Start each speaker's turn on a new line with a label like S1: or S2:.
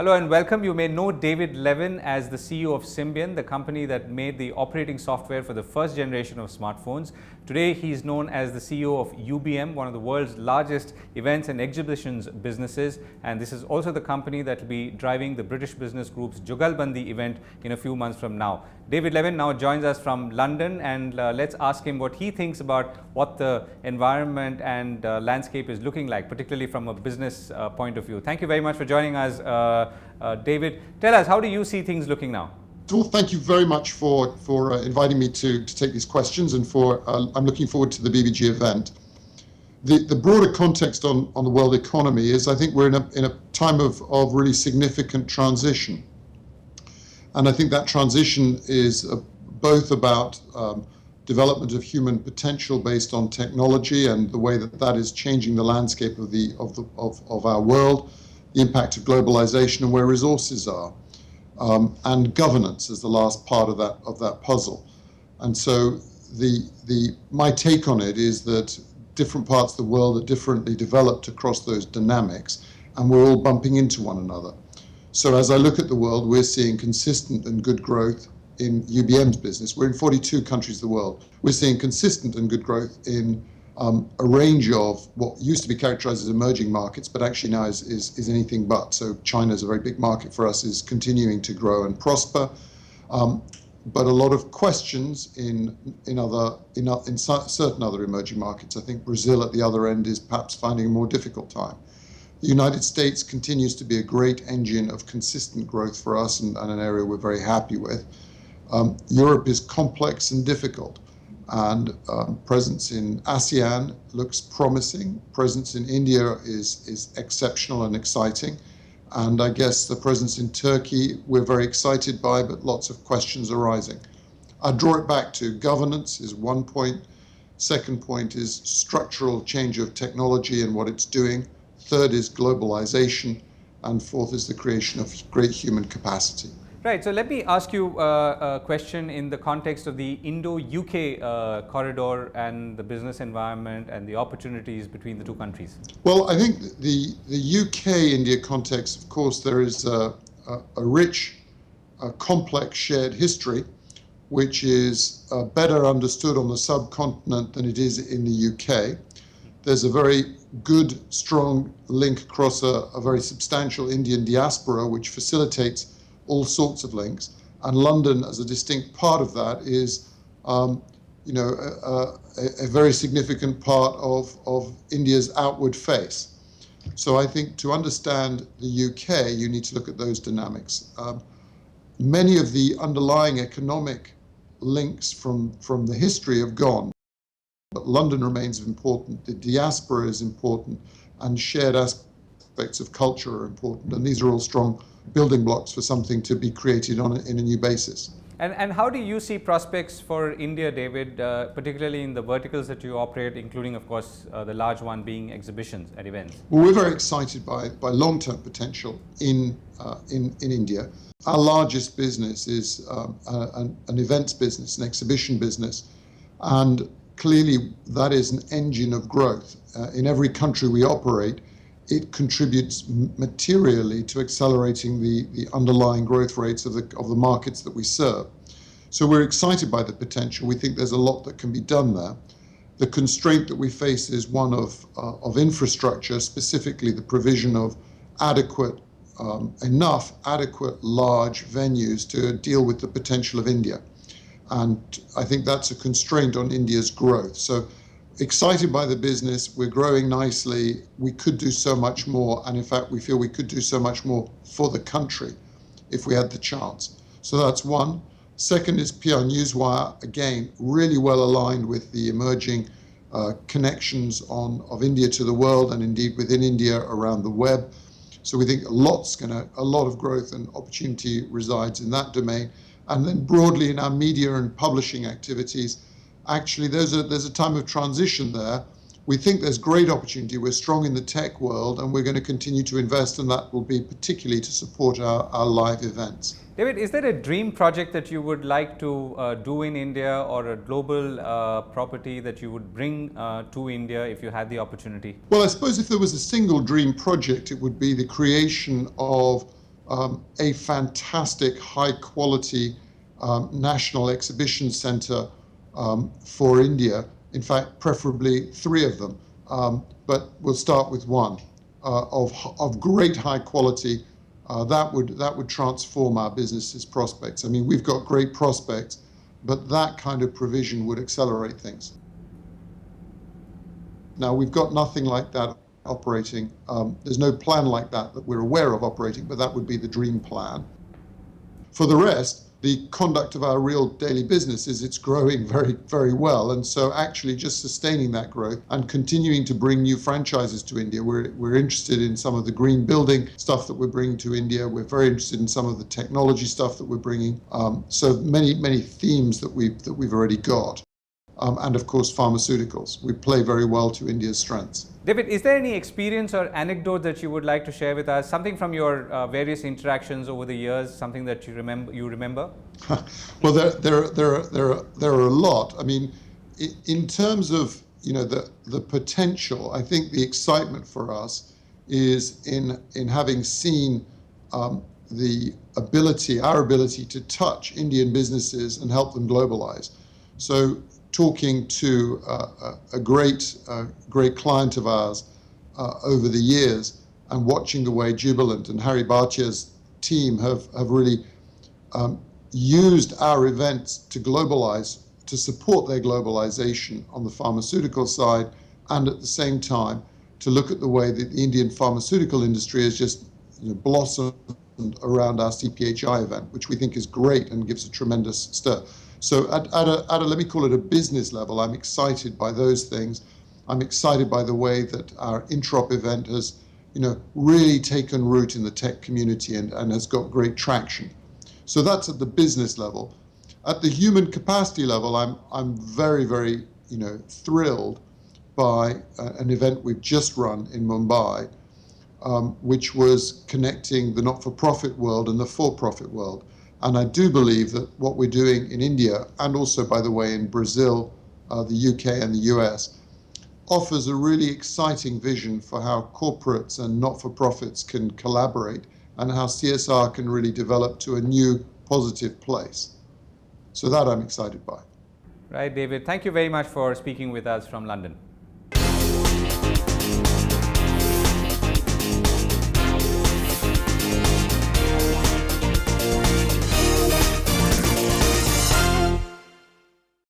S1: Hello and welcome. You may know David Levin as the CEO of Symbian, the company that made the operating software for the first generation of smartphones. Today, he's known as the CEO of UBM, one of the world's largest events and exhibitions businesses. And this is also the company that will be driving the British Business Group's Jugalbandi event in a few months from now. David Levin now joins us from London, and let's ask him what he thinks about what the environment and landscape is looking like, particularly from a business point of view. Thank you very much for joining us, David. Tell us, how do you see things looking now?
S2: Well, thank you very much for inviting me to take these questions, and I'm looking forward to the BBG event. The broader context on the world economy is, I think we're in a time of really significant transition. And I think that transition is both about development of human potential based on technology and the way that is changing the landscape of our world, the impact of globalisation and where resources are, and governance as the last part of that puzzle. And so my take on it is that different parts of the world are differently developed across those dynamics, and we're all bumping into one another. So as I look at the world, we're seeing consistent and good growth in UBM's business. We're in 42 countries of the world. We're seeing consistent and good growth in a range of what used to be characterized as emerging markets, but actually now is anything but. So China is a very big market for us, is continuing to grow and prosper. But a lot of questions in certain other emerging markets. I think Brazil at the other end is perhaps finding a more difficult time. The United States continues to be a great engine of consistent growth for us, and an area we're very happy with. Europe is complex and difficult, and presence in ASEAN looks promising. Presence in India is exceptional and exciting. And I guess the presence in Turkey we're very excited by, but lots of questions arising. I draw it back to governance is one point. Second point is structural change of technology and what it's doing. Third is globalization, and fourth is the creation of great human capacity.
S1: Right, so let me ask you a question in the context of the Indo-UK corridor and the business environment and the opportunities between the two countries.
S2: Well, I think the UK-India context, of course, there is a rich, complex shared history, which is better understood on the subcontinent than it is in the UK. There's a very good, strong link across a very substantial Indian diaspora, which facilitates all sorts of links. And London, as a distinct part of that, is a very significant part of India's outward face. So I think to understand the UK, you need to look at those dynamics. Many of the underlying economic links from the history have gone. But London remains important, the diaspora is important, and shared aspects of culture are important. And these are all strong building blocks for something to be created in a new basis.
S1: And how do you see prospects for India, David, particularly in the verticals that you operate, including, of course, the large one being exhibitions and events?
S2: Well, we're very excited by long-term potential in India. Our largest business is an events business, an exhibition business, and clearly that is an engine of growth. In every country we operate, it contributes materially to accelerating the underlying growth rates of the markets that we serve. So we're excited by the potential. We think there's a lot that can be done there. The constraint that we face is one of infrastructure, specifically the provision of enough adequate large venues to deal with the potential of India. And I think that's a constraint on India's growth. So excited by the business, we're growing nicely, we could do so much more, and in fact we feel we could do so much more for the country if we had the chance. So that's one. Second is PR Newswire, again, really well aligned with the emerging connections of India to the world, and indeed within India around the web. So we think a lot of growth and opportunity resides in that domain. And then broadly in our media and publishing activities, actually there's a time of transition there. We think there's great opportunity. We're strong in the tech world, and we're going to continue to invest, and that will be particularly to support our live events.
S1: David, is there a dream project that you would like to do in India, or a global property that you would bring to India if you had the opportunity?
S2: Well, I suppose if there was a single dream project, it would be the creation of a fantastic high-quality national exhibition center for India. In fact, preferably 3 of them, but we'll start with one of great high quality. That would transform our business's prospects. I mean, we've got great prospects, but that kind of provision would accelerate things. Now, we've got nothing like that operating. There's no plan like that we're aware of operating, but that would be the dream plan. For the rest, the conduct of our real daily business is it's growing very, very well. And so actually just sustaining that growth and continuing to bring new franchises to India. We're interested in some of the green building stuff that we're bringing to India. We're very interested in some of the technology stuff that we're bringing. So many themes that we've already got. And of course, pharmaceuticals. We play very well to India's strengths.
S1: David, is there any experience or anecdote that you would like to share with us? Something from your various interactions over the years, something that you remember?
S2: Well, there are a lot. I mean, in terms of the potential, I think the excitement for us is in having seen our ability to touch Indian businesses and help them globalize. So talking to a great client of ours over the years and watching the way Jubilant and Harry Bhatia's team have really used our events to globalize, to support their globalization on the pharmaceutical side, and at the same time to look at the way that the Indian pharmaceutical industry has just blossomed around our CPHI event, which we think is great and gives a tremendous stir. So at a let me call it a business level, I'm excited by those things. I'm excited by the way that our Introp event has really taken root in the tech community and has got great traction. So that's at the business level. At the human capacity level, I'm very, very thrilled by an event we've just run in Mumbai, which was connecting the not-for-profit world and the for-profit world. And I do believe that what we're doing in India, and also, by the way, in Brazil, the UK and the US, offers a really exciting vision for how corporates and not-for-profits can collaborate and how CSR can really develop to a new positive place. So that I'm excited by.
S1: Right, David. Thank you very much for speaking with us from London.